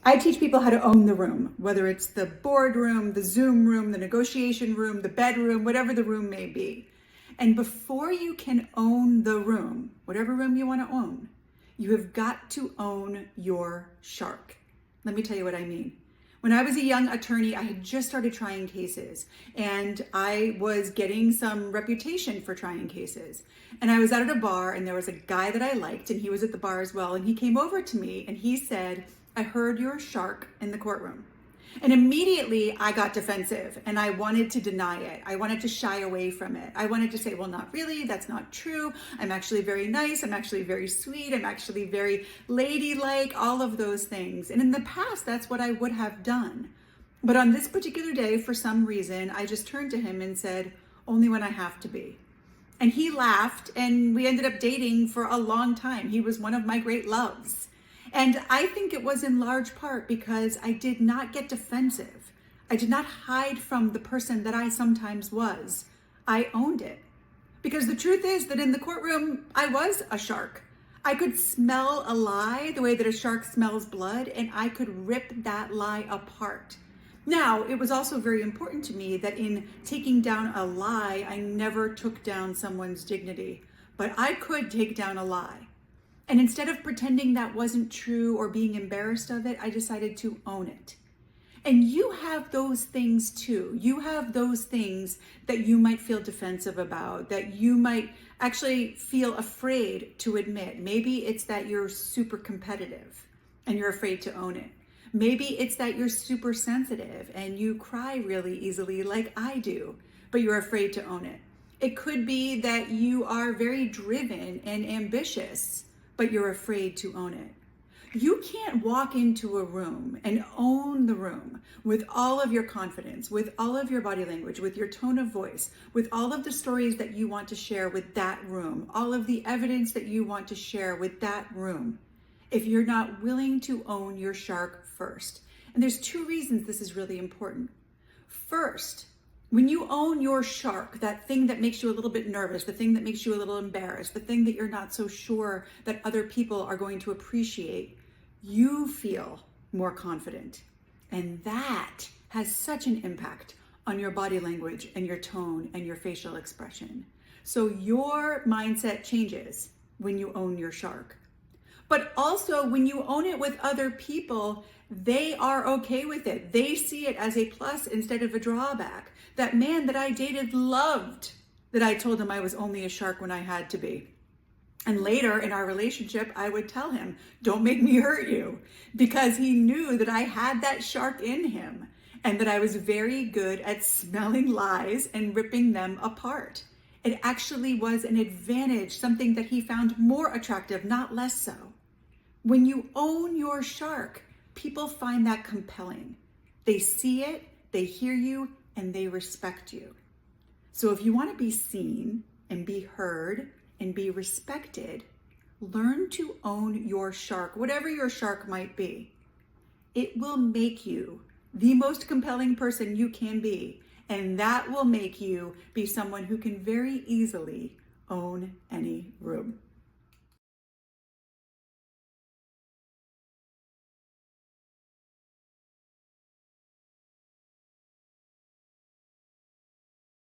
I teach people how to own the room, whether it's the boardroom, the Zoom room, the negotiation room, the bedroom, whatever the room may be. And before you can own the room, whatever room you want to own, you have got to own your shark. Let me tell you what I mean. When I was a young attorney, I had just started trying cases, and I was getting some reputation for trying cases. And I was out at a bar, and there was a guy that I liked, and he was at the bar as well. And he came over to me and he said, "I heard you're a shark in the courtroom." And immediately I got defensive and I wanted to deny it. I wanted to shy away from it. I wanted to say, well, not really. That's not true. I'm actually very nice. I'm actually very sweet. I'm actually very ladylike, all of those things. And in the past, that's what I would have done. But on this particular day, for some reason, I just turned to him and said, only when I have to be. And he laughed and we ended up dating for a long time. He was one of my great loves. And I think it was in large part because I did not get defensive. I did not hide from the person that I sometimes was. I owned it. Because the truth is that in the courtroom, I was a shark. I could smell a lie the way that a shark smells blood, and I could rip that lie apart. Now, it was also very important to me that in taking down a lie, I never took down someone's dignity, but I could take down a lie. And instead of pretending that wasn't true or being embarrassed of it, I decided to own it. And you have those things too. You have those things that you might feel defensive about, that you might actually feel afraid to admit. Maybe it's that you're super competitive and you're afraid to own it. Maybe it's that you're super sensitive and you cry really easily like I do, but you're afraid to own it. It could be that you are very driven and ambitious, but you're afraid to own it. You can't walk into a room and own the room with all of your confidence, with all of your body language, with your tone of voice, with all of the stories that you want to share with that room, all of the evidence that you want to share with that room, if you're not willing to own your shark first. And there's two reasons this is really important. First, when you own your shark, that thing that makes you a little bit nervous, the thing that makes you a little embarrassed, the thing that you're not so sure that other people are going to appreciate, you feel more confident. And that has such an impact on your body language and your tone and your facial expression. So your mindset changes when you own your shark. But also when you own it with other people, they are okay with it. They see it as a plus instead of a drawback. That man that I dated loved that I told him I was only a shark when I had to be. And later in our relationship, I would tell him, don't make me hurt you, because he knew that I had that shark in him and that I was very good at smelling lies and ripping them apart. It actually was an advantage, something that he found more attractive, not less so. When you own your shark, people find that compelling. They see it, they hear you, and they respect you. So if you want to be seen and be heard and be respected, learn to own your shark, whatever your shark might be. It will make you the most compelling person you can be, and that will make you be someone who can very easily own any room.